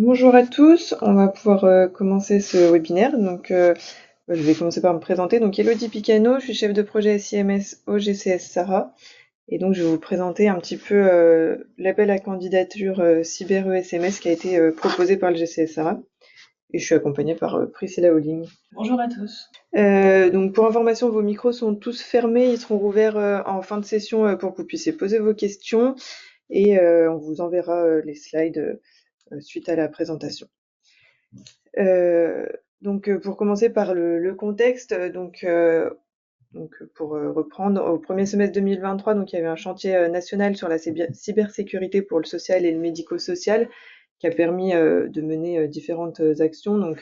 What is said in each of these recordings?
Bonjour à tous, on va pouvoir commencer ce webinaire. Je vais commencer par me présenter. Donc, Elodie Picano, je suis chef de projet SIMS au GCS Sarah. Et donc, je vais vous présenter un petit peu l'appel à candidature Cyber ESMS qui a été proposé par le GCS Sarah. Et je suis accompagnée par Priscilla Holling. Bonjour à tous. Donc, pour information, vos micros sont tous fermés. Ils seront rouverts en fin de session pour que vous puissiez poser vos questions. Et on vous enverra les slides suite à la présentation. Pour commencer par le contexte, pour reprendre, au premier semestre 2023, donc il y avait un chantier national sur la cybersécurité pour le social et le médico-social qui a permis de mener différentes actions,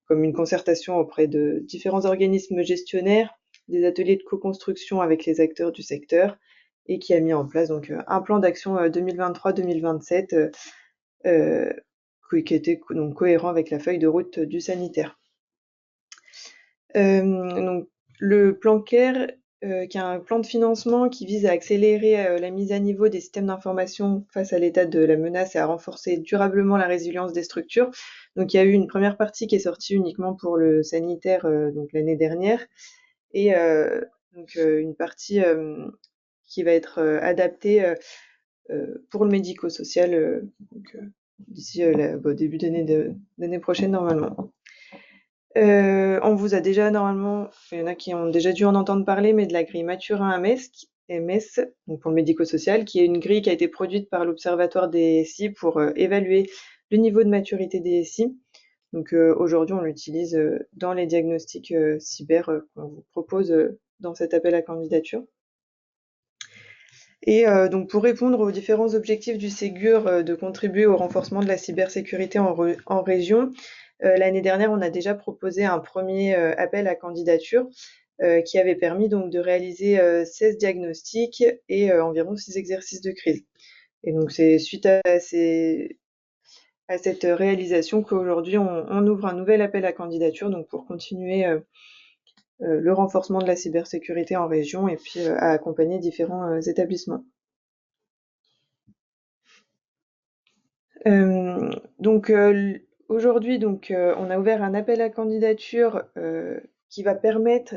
comme une concertation auprès de différents organismes gestionnaires, des ateliers de co-construction avec les acteurs du secteur, et qui a mis en place un plan d'action 2023-2027 qui était donc cohérent avec la feuille de route du sanitaire. Donc le plan CARE, qui est un plan de financement qui vise à accélérer la mise à niveau des systèmes d'information face à l'état de la menace et à renforcer durablement la résilience des structures. Donc il y a eu une première partie qui est sortie uniquement pour le sanitaire donc l'année dernière et une partie qui va être adaptée pour le médico-social d'ici début d'année prochaine normalement. On vous a déjà normalement, il y en a qui ont déjà dû en entendre parler, mais de la grille Mathurin MS, donc pour le médico-social, qui est une grille qui a été produite par l'Observatoire des SI pour évaluer le niveau de maturité des SI. Aujourd'hui, on l'utilise dans les diagnostics cyber qu'on vous propose dans cet appel à candidature. Et donc pour répondre aux différents objectifs du Ségur de contribuer au renforcement de la cybersécurité en région, l'année dernière, on a déjà proposé un premier appel à candidature qui avait permis donc de réaliser 16 diagnostics et environ 6 exercices de crise. Et donc c'est suite à cette réalisation qu'aujourd'hui on ouvre un nouvel appel à candidature donc pour continuer le renforcement de la cybersécurité en région et puis à accompagner différents établissements. Euh, donc Aujourd'hui, on a ouvert un appel à candidature qui va permettre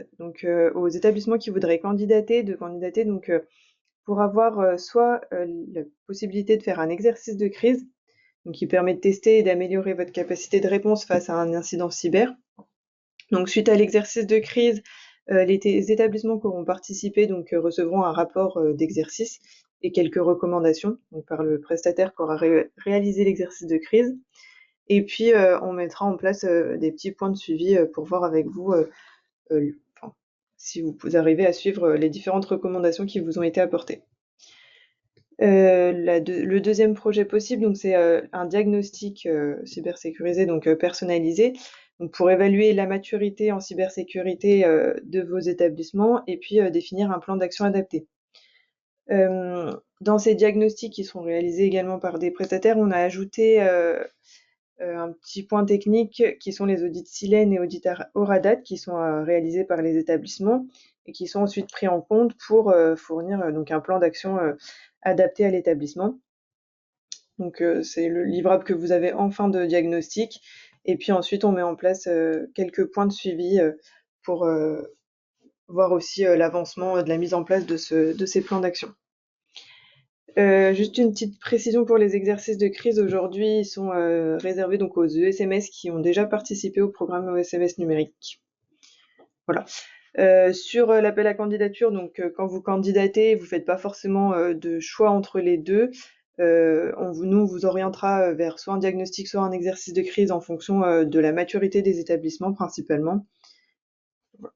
aux établissements qui voudraient candidater de candidater pour avoir soit la possibilité de faire un exercice de crise, donc qui permet de tester et d'améliorer votre capacité de réponse face à un incident cyber. Donc suite à l'exercice de crise, les établissements qui auront participé recevront un rapport d'exercice et quelques recommandations par le prestataire qui aura réalisé l'exercice de crise. Et puis on mettra en place des petits points de suivi pour voir avec vous si vous arrivez à suivre les différentes recommandations qui vous ont été apportées. Le deuxième projet possible, c'est un diagnostic cybersécurisé, personnalisé, donc pour évaluer la maturité en cybersécurité de vos établissements et puis définir un plan d'action adapté. Dans ces diagnostics qui sont réalisés également par des prestataires, on a ajouté un petit point technique qui sont les audits Silène et audits Oradat qui sont réalisés par les établissements et qui sont ensuite pris en compte pour fournir un plan d'action adapté à l'établissement. C'est le livrable que vous avez en fin de diagnostic. Et puis ensuite, on met en place quelques points de suivi pour voir aussi l'avancement de la mise en place de ces plans d'action. Juste une petite précision pour les exercices de crise. Aujourd'hui, ils sont réservés aux ESMS qui ont déjà participé au programme ESMS numérique. Voilà. Sur l'appel à candidature, quand vous candidatez, vous faites pas forcément de choix entre les deux. On vous orientera vers soit un diagnostic, soit un exercice de crise en fonction de la maturité des établissements principalement. Voilà.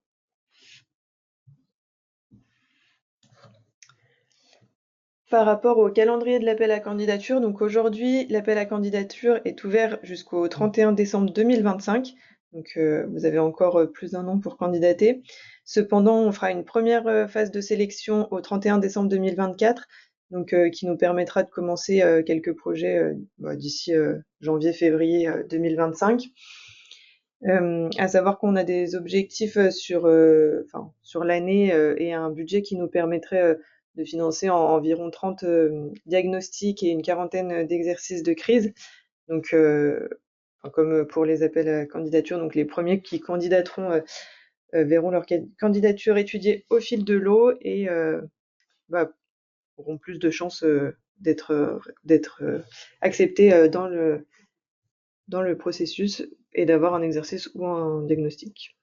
Par rapport au calendrier de l'appel à candidature, aujourd'hui, l'appel à candidature est ouvert jusqu'au 31 décembre 2025. Vous avez encore plus d'1 an pour candidater. Cependant, on fera une première phase de sélection au 31 décembre 2024, qui nous permettra de commencer quelques projets d'ici janvier-février 2025. À savoir qu'on a des objectifs sur l'année et un budget qui nous permettrait de financer environ 30 diagnostics et une quarantaine d'exercices de crise. Donc, comme pour les appels à candidature, donc les premiers qui candidateront verront leur candidature étudiée au fil de l'eau et auront plus de chances d'être acceptés dans le processus et d'avoir un exercice ou un diagnostic.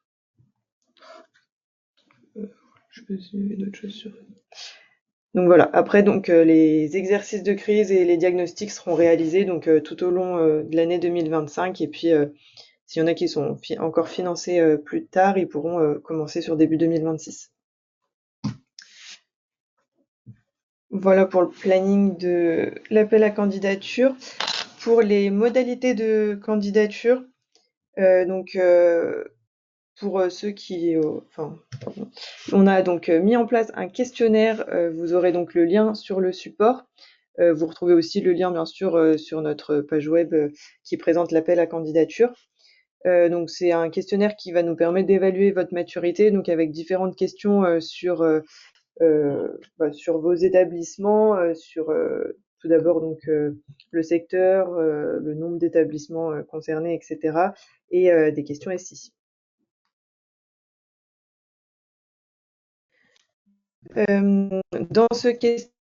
Je sais pas s'il y avait d'autres choses sur. Donc voilà. Après, les exercices de crise et les diagnostics seront réalisés tout au long de l'année 2025. Et puis, s'il y en a qui sont encore financés plus tard, ils pourront commencer sur début 2026. Voilà pour le planning de l'appel à candidature. Pour les modalités de candidature, pour ceux qui, on a donc mis en place un questionnaire. Vous aurez donc le lien sur le support. Vous retrouvez aussi le lien, bien sûr, sur notre page web qui présente l'appel à candidature. Donc c'est un questionnaire qui va nous permettre d'évaluer votre maturité, donc avec différentes questions sur vos établissements, tout d'abord le secteur, le nombre d'établissements concernés, etc. et des questions SI. Dans ce questionnaire,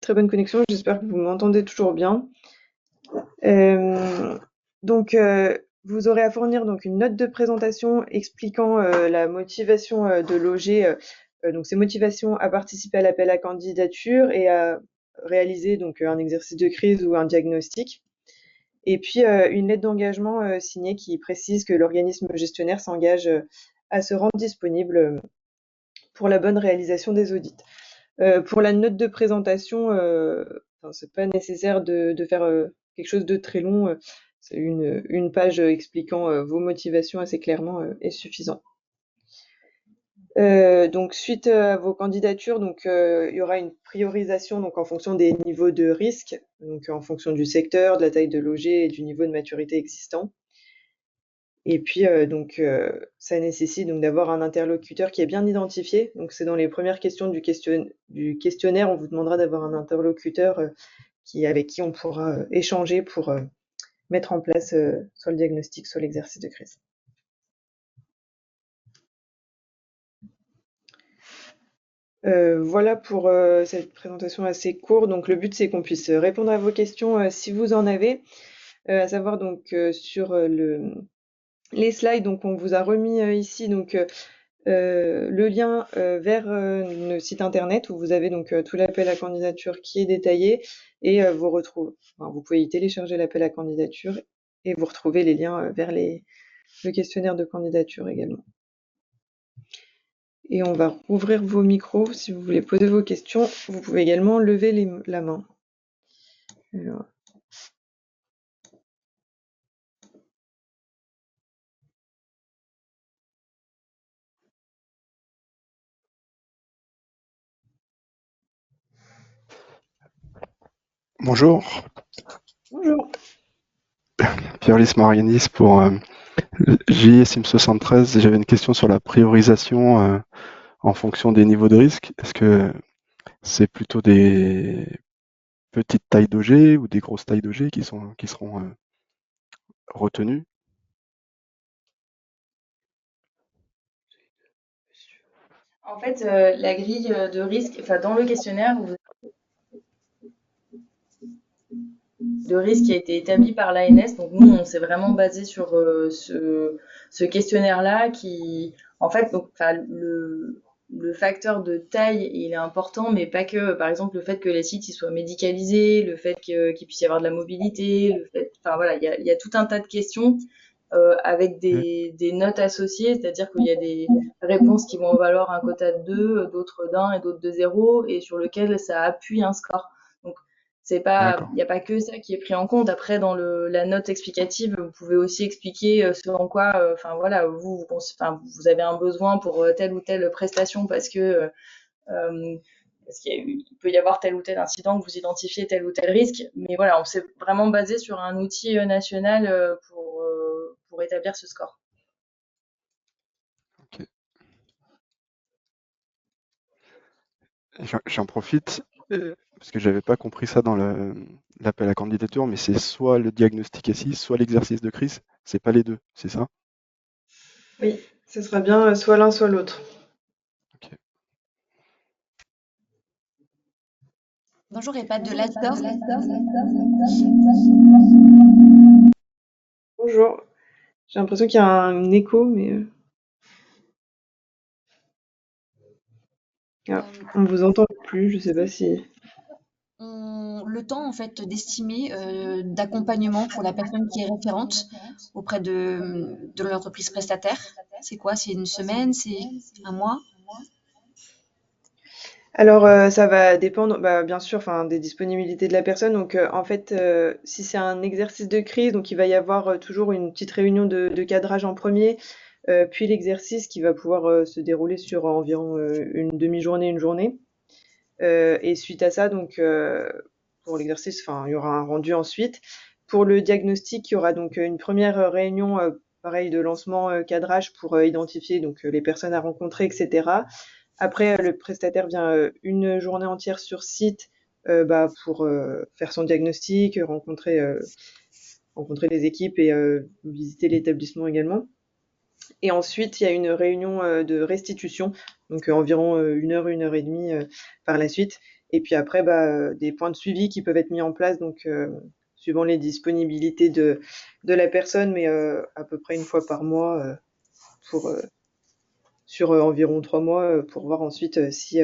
très bonne connexion, j'espère que vous m'entendez toujours bien. Vous aurez à fournir donc une note de présentation expliquant la motivation de loger, donc ses motivations à participer à l'appel à candidature et à réaliser un exercice de crise ou un diagnostic. Et puis une lettre d'engagement signée qui précise que l'organisme gestionnaire s'engage à se rendre disponible pour la bonne réalisation des audits. Pour la note de présentation, c'est pas nécessaire de faire quelque chose de très long. C'est une page expliquant vos motivations assez clairement est suffisant. Suite à vos candidatures, il y aura une priorisation en fonction des niveaux de risque, donc en fonction du secteur, de la taille de loger et du niveau de maturité existant. Et puis ça nécessite d'avoir un interlocuteur qui est bien identifié. Donc c'est dans les premières questions du questionnaire, on vous demandera d'avoir un interlocuteur avec qui on pourra échanger pour mettre en place soit le diagnostic, soit l'exercice de crise. Voilà pour cette présentation assez courte. Donc le but, c'est qu'on puisse répondre à vos questions si vous en avez, à savoir sur les slides. Donc on vous a remis ici le lien vers le site internet où vous avez tout l'appel à candidature qui est détaillé et vous pouvez y télécharger l'appel à candidature et vous retrouvez les liens vers le questionnaire de candidature également. Et on va rouvrir vos micros si vous voulez poser vos questions. Vous pouvez également lever la main. Alors. Bonjour. Bonjour. Pierre-Lys Marianis pour JSIM 73. J'avais une question sur la priorisation en fonction des niveaux de risque. Est-ce que c'est plutôt des petites tailles d'OG ou des grosses tailles d'OG qui seront retenues? En fait, la grille de risque, dans le questionnaire, de risque qui a été établi par l'ANS. Donc nous, on s'est vraiment basé sur ce questionnaire-là qui, en fait, le facteur de taille, il est important, mais pas que. Par exemple, le fait que les sites ils soient médicalisés, le fait qu'il puisse y avoir de la mobilité, il y a tout un tas de questions avec des notes associées, c'est-à-dire qu'il y a des réponses qui vont valoir un quota de 2, d'autres d'1 et d'autres de 0, et sur lequel ça appuie un score. Donc il n'y a pas que ça qui est pris en compte. Après, dans la note explicative, vous pouvez aussi expliquer selon quoi, vous avez un besoin pour telle ou telle prestation parce qu'il peut y avoir tel ou tel incident, que vous identifiez tel ou tel risque. Mais voilà, on s'est vraiment basé sur un outil national pour établir ce score. Ok. J'en profite parce que j'avais pas compris ça dans l'appel à candidature, mais c'est soit le diagnostic SI, soit l'exercice de crise. C'est pas les deux, c'est ça? Oui, ce sera bien soit l'un, soit l'autre. Ok. Bonjour, et pas de Lasdor. Bonjour, j'ai l'impression qu'il y a un écho, mais on vous entend plus, je sais pas si... Le temps en fait d'estimer d'accompagnement pour la personne qui est référente auprès de l'entreprise prestataire. C'est quoi? C'est une semaine? C'est un mois? Alors, ça va dépendre, bah, bien sûr, enfin, des disponibilités de la personne. Donc, en fait, si c'est un exercice de crise, donc il va y avoir, toujours une petite réunion de cadrage en premier, puis l'exercice qui va pouvoir, se dérouler sur environ, une demi-journée, une journée. Et suite à ça, donc, pour l'exercice, enfin, il y aura un rendu ensuite. Pour le diagnostic, il y aura donc, une première réunion, pareil de lancement, cadrage pour, identifier donc, les personnes à rencontrer et cetera. Après, le prestataire vient une journée entière sur site bah, pour faire son diagnostic, rencontrer les équipes et visiter l'établissement également. Et ensuite, il y a une réunion de restitution, donc environ 1 heure et demie par la suite. Et puis après, bah, des points de suivi qui peuvent être mis en place, donc suivant les disponibilités de la personne, mais à peu près une fois par mois pour sur environ 3 mois pour voir ensuite si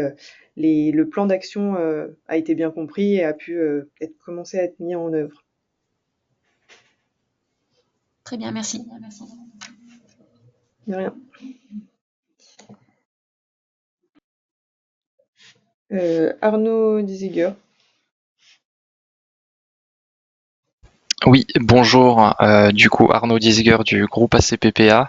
le plan d'action a été bien compris et a pu commencer à être mis en œuvre. Très bien, merci. De rien. Arnaud Disiger. Oui, bonjour. Du coup, Arnaud Disiger du groupe ACPPA.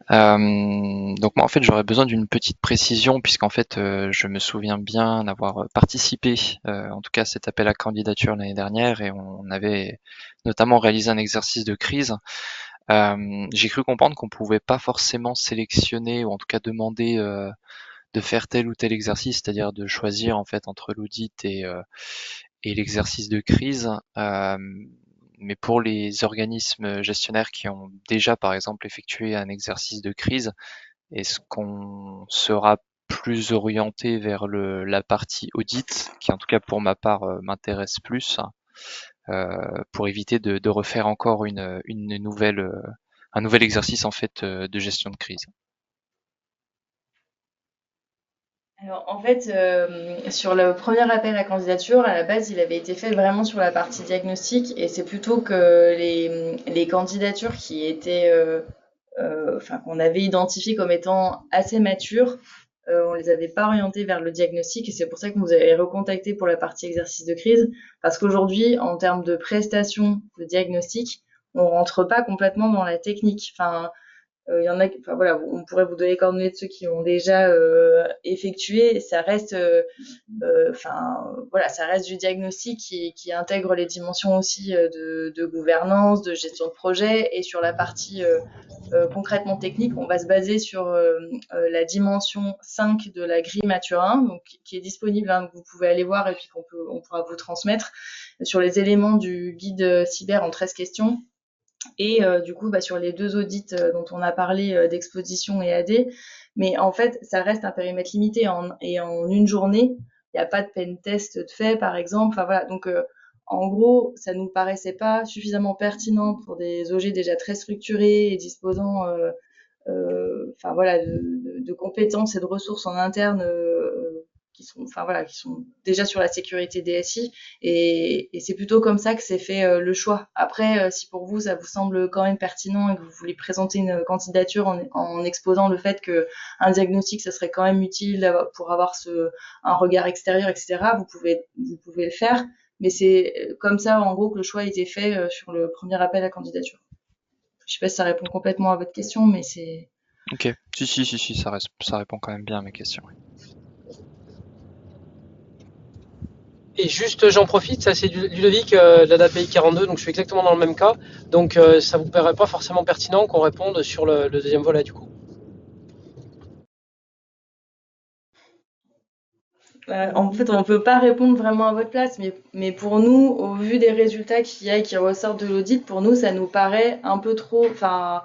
Donc moi, en fait, j'aurais besoin d'une petite précision puisqu'en fait, je me souviens bien d'avoir participé, en tout cas, à cet appel à candidature l'année dernière et on avait notamment réalisé un exercice de crise. J'ai cru comprendre qu'on pouvait pas forcément sélectionner ou en tout cas demander de faire tel ou tel exercice, c'est-à-dire de choisir en fait entre l'audit et l'exercice de crise. Mais pour les organismes gestionnaires qui ont déjà, par exemple, effectué un exercice de crise, est-ce qu'on sera plus orienté vers la partie audit, qui en tout cas pour ma part m'intéresse plus, pour éviter de refaire encore une nouvelle, un nouvel exercice en fait de gestion de crise. Alors, en fait, sur le premier appel à candidature, à la base, il avait été fait vraiment sur la partie diagnostic et c'est plutôt que les candidatures qui étaient, enfin, qu'on avait identifiées comme étant assez matures, on les avait pas orientées vers le diagnostic et c'est pour ça que vous avez recontacté pour la partie exercice de crise parce qu'aujourd'hui, en termes de prestations de diagnostic, on rentre pas complètement dans la technique. Enfin, il y en a, enfin voilà, on pourrait vous donner les coordonnées de ceux qui ont déjà effectué. Ça reste, enfin voilà, ça reste du diagnostic qui intègre les dimensions aussi de gouvernance, de gestion de projet. Et sur la partie concrètement technique, on va se baser sur la dimension 5 de la grille Maturin, donc qui est disponible, hein, que vous pouvez aller voir et puis on pourra vous transmettre sur les éléments du guide cyber en 13 questions. Et du coup, bah, sur les 2 audits dont on a parlé, d'Exposition et AD, mais en fait, ça reste un périmètre limité et en une journée, il n'y a pas de pen test de fait, par exemple. Enfin voilà, donc en gros, ça nous paraissait pas suffisamment pertinent pour des OG déjà très structurés et disposant, enfin voilà, de compétences et de ressources en interne qui sont, enfin voilà, qui sont déjà sur la sécurité DSI. Et c'est plutôt comme ça que s'est fait le choix. Après, si pour vous ça vous semble quand même pertinent et que vous voulez présenter une candidature en exposant le fait que un diagnostic ça serait quand même utile pour avoir un regard extérieur, etc. Vous pouvez le faire. Mais c'est comme ça en gros que le choix a été fait sur le premier appel à candidature. Je sais pas si ça répond complètement à votre question, mais c'est... Ok, si, ça répond quand même bien à mes questions. Oui. Et juste, j'en profite, ça c'est Ludovic de la DAPI 42, donc je suis exactement dans le même cas. Donc ça vous paraît pas forcément pertinent qu'on réponde sur le deuxième volet du coup. En fait, on ne peut pas répondre vraiment à votre place, mais pour nous, au vu des résultats qu'il y a et qui ressortent de l'audit, pour nous, ça nous paraît un peu trop. Enfin,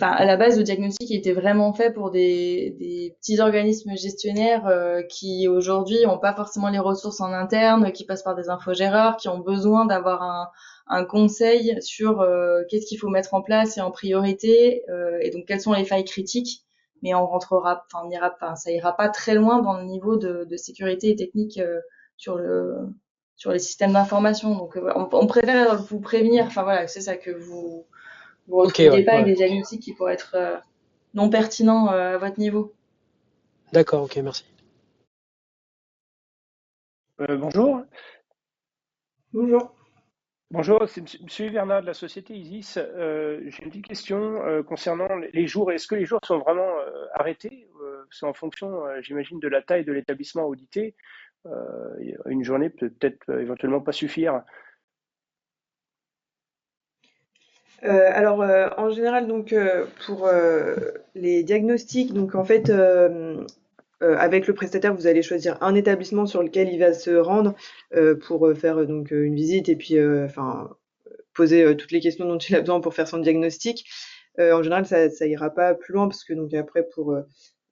à la base, le diagnostic était vraiment fait pour des petits organismes gestionnaires qui aujourd'hui n'ont pas forcément les ressources en interne, qui passent par des infogéreurs, qui ont besoin d'avoir un conseil sur qu'est-ce qu'il faut mettre en place et en priorité, et donc quelles sont les failles critiques. Mais ça ira pas très loin dans le niveau de sécurité et technique sur le sur les systèmes d'information. Donc, on préfère vous prévenir. Enfin voilà, c'est ça que vous Ok, retrouviez ouais, pas avec ouais. des diagnostics qui pourraient être non pertinents à votre niveau. D'accord, ok, merci. Bonjour. Bonjour. Bonjour, c'est Monsieur Hivernat de la société Isis. J'ai une petite question concernant les jours. Est-ce que les jours sont vraiment arrêtés? C'est en fonction, j'imagine, de la taille de l'établissement audité. Une journée peut peut-être éventuellement pas suffire. Alors, en général, donc, pour les diagnostics, donc en fait, avec le prestataire, vous allez choisir un établissement sur lequel il va se rendre pour faire donc une visite et puis enfin poser toutes les questions dont il a besoin pour faire son diagnostic. En général, ça ira pas plus loin parce que donc après pour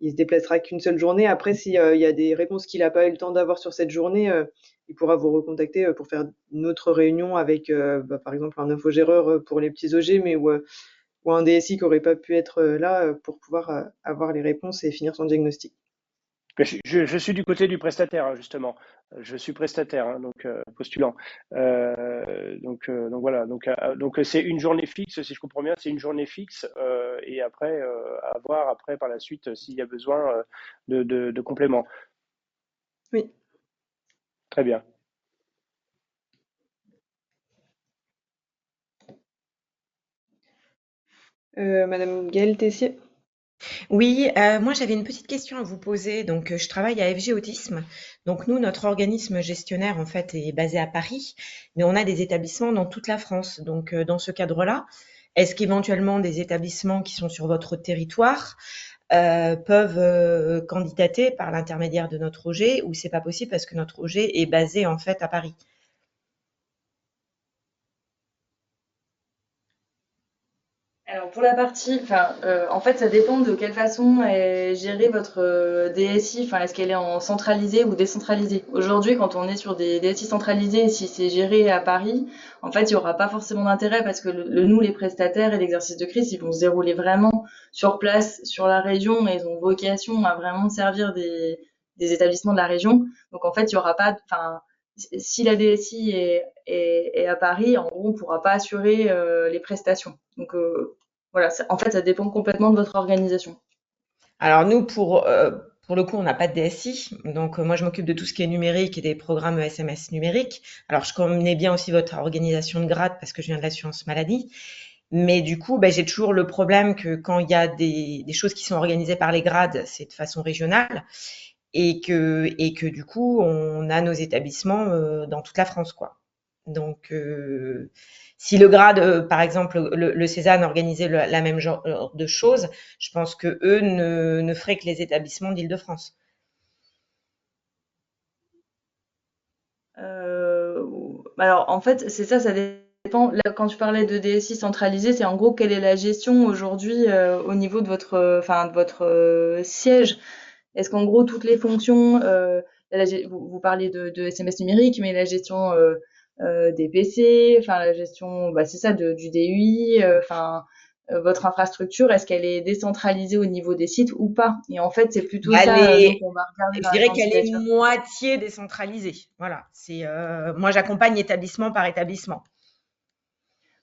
il se déplacera qu'une seule journée. Après, si il y a des réponses qu'il a pas eu le temps d'avoir sur cette journée, il pourra vous recontacter pour faire une autre réunion avec par exemple un infogéreur pour les petits OG, mais ou un DSI qui aurait pas pu être là pour pouvoir avoir les réponses et finir son diagnostic. Mais je suis du côté du prestataire, hein, justement. Je suis prestataire, hein, donc postulant. Donc voilà. Donc c'est une journée fixe, si je comprends bien, c'est une journée fixe et après à voir après par la suite s'il y a besoin de compléments. Oui. Très bien. Madame Gaëlle Tessier. Oui, moi j'avais une petite question à vous poser. Donc, je travaille à FG Autisme. Donc, nous, notre organisme gestionnaire, en fait, est basé à Paris, mais on a des établissements dans toute la France. Donc, dans ce cadre-là, est-ce qu'éventuellement des établissements qui sont sur votre territoire peuvent candidater par l'intermédiaire de notre OG ou c'est pas possible parce que notre OG est basé en fait à Paris? Alors pour la partie, en fait, ça dépend de quelle façon est gérée votre DSI. Enfin, est-ce qu'elle est en centralisé ou décentralisé? Aujourd'hui, quand on est sur des DSI centralisés, si c'est géré à Paris, en fait, il y aura pas forcément d'intérêt parce que nous, les prestataires et l'exercice de crise, ils vont se dérouler vraiment sur place, sur la région, et ils ont vocation à vraiment servir des établissements de la région. Donc en fait, il y aura pas, si la DSI est à Paris, en gros, on pourra pas assurer les prestations. Donc voilà, en fait, ça dépend complètement de votre organisation. Alors nous, pour le coup, on n'a pas de DSI. Donc moi, je m'occupe de tout ce qui est numérique et des programmes SMS numériques. Alors je connais bien aussi votre organisation de grade parce que je viens de l'assurance maladie. Mais du coup, ben, j'ai toujours le problème que quand il y a des choses qui sont organisées par les grades, c'est de façon régionale et que du coup, on a nos établissements dans toute la France, quoi. Donc, si le grade, par exemple, le Cézanne organisait la même genre de choses, je pense que eux ne feraient que les établissements d'Île-de-France. Alors en fait, c'est ça, ça dépend. Là, quand tu parlais de DSI centralisé, c'est en gros quelle est la gestion aujourd'hui au niveau de votre siège. Est-ce qu'en gros toutes les fonctions, vous parlez de SMS numérique, mais la gestion des PC, enfin la gestion, c'est ça, du DUI, votre infrastructure, est-ce qu'elle est décentralisée au niveau des sites ou pas? Et en fait, c'est plutôt Elle ça nous est, qu'on va regarder je dans la dirais qu'elle est candidature. moitié décentralisée. Voilà. C'est, moi, j'accompagne établissement par établissement.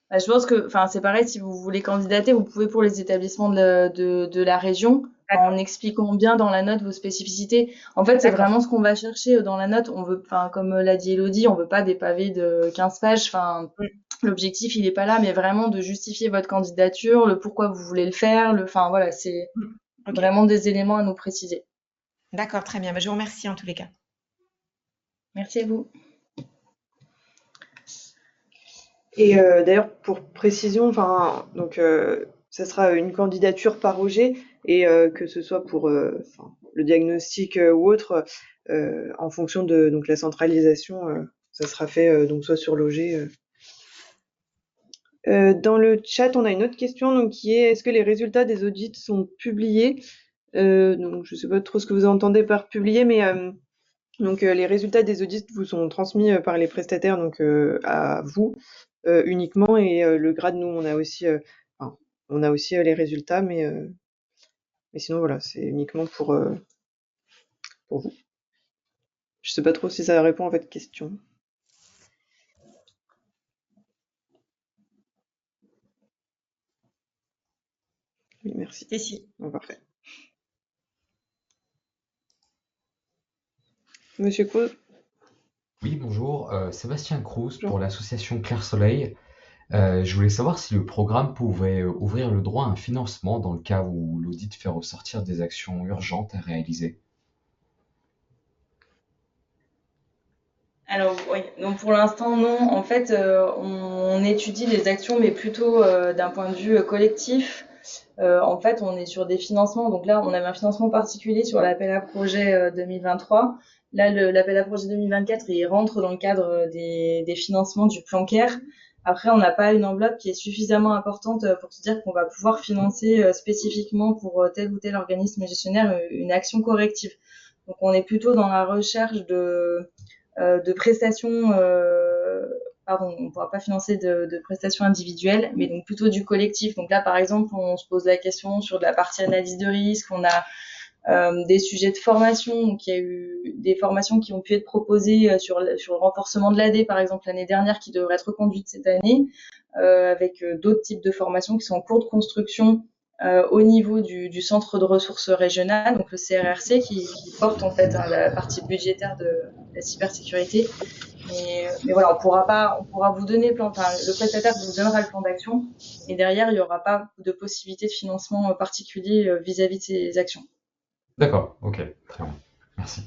Je pense que, c'est pareil, si vous voulez candidater, vous pouvez pour les établissements de la région, D'accord, en expliquant bien dans la note vos spécificités. En fait, c'est d'accord. vraiment ce qu'on va chercher dans la note. On veut, comme l'a dit Elodie, on veut pas des pavés de 15 pages. Mm, L'objectif, il est pas là, mais vraiment de justifier votre candidature, le pourquoi vous voulez le faire, voilà, c'est mm. Ok. vraiment des éléments à nous préciser. D'accord, très bien. Je vous remercie en tous les cas. Merci à vous. Et d'ailleurs, pour précision, enfin, donc ça sera une candidature par OG et que ce soit pour le diagnostic ou autre, en fonction de donc la centralisation, ça sera fait donc soit sur Logé. Dans le chat, on a une autre question donc qui est: est-ce que les résultats des audits sont publiés? Donc je sais pas trop ce que vous entendez par publier, mais donc les résultats des audits vous sont transmis par les prestataires donc à vous uniquement, et le grade, nous on a aussi les résultats, mais sinon voilà, c'est uniquement pour vous. Je sais pas trop si ça répond à votre question. Oui, merci. Et si. Bon, parfait. Monsieur Cruz. Oui, bonjour, Sébastien Cruz Bonjour. pour l'association Clair Soleil. Je voulais savoir si le programme pouvait ouvrir le droit à un financement dans le cas où l'audit fait ressortir des actions urgentes à réaliser. Alors oui, donc pour l'instant non. En fait, on étudie les actions, mais plutôt d'un point de vue collectif. En fait, on est sur des financements. Donc là, on avait un financement particulier sur l'appel à projet 2023. Là, l'appel à projet 2024, il rentre dans le cadre des financements du plan CARE. Après, on n'a pas une enveloppe qui est suffisamment importante pour se dire qu'on va pouvoir financer spécifiquement pour tel ou tel organisme gestionnaire une action corrective. Donc, on est plutôt dans la recherche de prestations, pardon, on ne pourra pas financer de prestations individuelles, mais donc plutôt du collectif. Donc là, par exemple, on se pose la question sur de la partie analyse de risque, on a des sujets de formation, donc il y a eu des formations qui ont pu être proposées sur le renforcement de l'AD, par exemple, l'année dernière, qui devraient être reconduites cette année, avec d'autres types de formations qui sont en cours de construction au niveau du centre de ressources régionales, donc le CRRC, qui porte en fait la partie budgétaire de la cybersécurité. Mais voilà, on pourra vous donner le plan, enfin, le prestataire vous donnera le plan d'action, mais derrière, il n'y aura pas de possibilité de financement particulier vis-à-vis de ces actions. D'accord, ok, très bien, merci.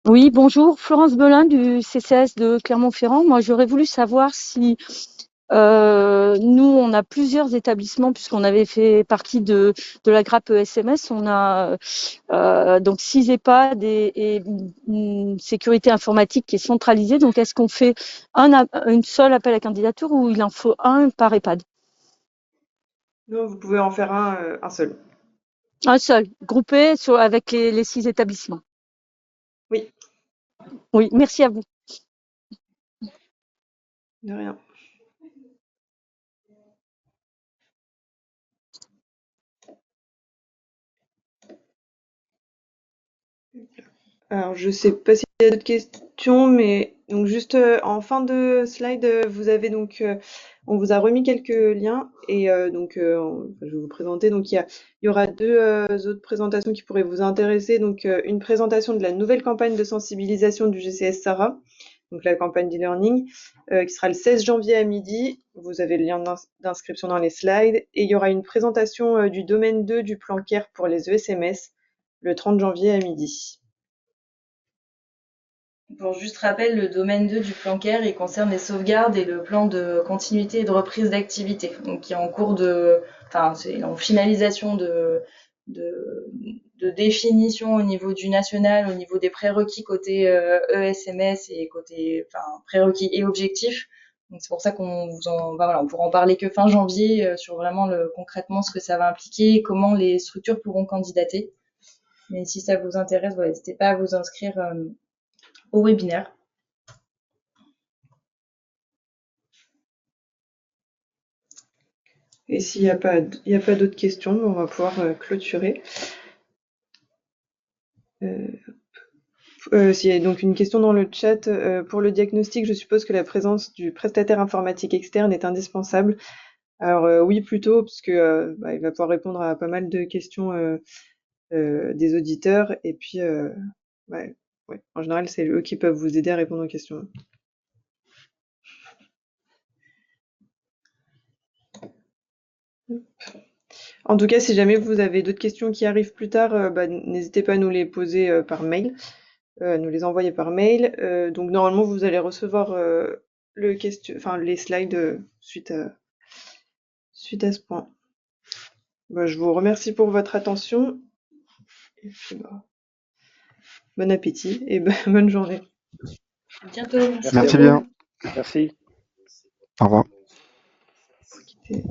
Oui, bonjour, Florence Belin du CCS de Clermont-Ferrand. Moi, j'aurais voulu savoir si nous, on a plusieurs établissements puisqu'on avait fait partie de la grappe SMS. On a donc 6 EHPAD et une sécurité informatique qui est centralisée. Donc, est-ce qu'on fait une seule appel à candidature ou il en faut un par EHPAD? Non, vous pouvez en faire un seul. Un seul, groupé avec les 6 établissements. Oui. Oui, merci à vous. De rien. Alors, je sais pas s'il y a d'autres questions, mais donc juste en fin de slide, vous avez donc, on vous a remis quelques liens, et donc je vais vous présenter. Donc il y aura deux autres présentations qui pourraient vous intéresser. Donc une présentation de la nouvelle campagne de sensibilisation du GCS Sarah, donc la campagne d'e-learning, qui sera le 16 janvier à midi. Vous avez le lien d'inscription dans les slides. Et il y aura une présentation du domaine 2 du plan CARE pour les ESMS le 30 janvier à midi. Pour juste rappel, le domaine 2 du plan CARE, il concerne les sauvegardes et le plan de continuité et de reprise d'activité. Donc, qui est en cours c'est en finalisation de définition au niveau du national, au niveau des prérequis côté ESMS et côté, prérequis et objectifs. Donc, c'est pour ça qu'on on pourra en parler que fin janvier sur vraiment concrètement ce que ça va impliquer, comment les structures pourront candidater. Mais si ça vous intéresse, voilà, n'hésitez pas à vous inscrire au webinaire. Et s'il n'y a pas d'autres questions, on va pouvoir clôturer. S'il y a donc une question dans le chat, pour le diagnostic, je suppose que la présence du prestataire informatique externe est indispensable. Alors oui, plutôt, parce que il va pouvoir répondre à pas mal de questions des auditeurs, et puis en général, c'est eux qui peuvent vous aider à répondre aux questions. En tout cas, si jamais vous avez d'autres questions qui arrivent plus tard, n'hésitez pas à nous les poser par mail, nous les envoyer par mail. Donc normalement, vous allez recevoir les slides suite suite à ce point. Je vous remercie pour votre attention. Et puis, bon appétit et bonne journée. À bientôt. Merci à Merci vous. bien. Merci. Au revoir. Quitter.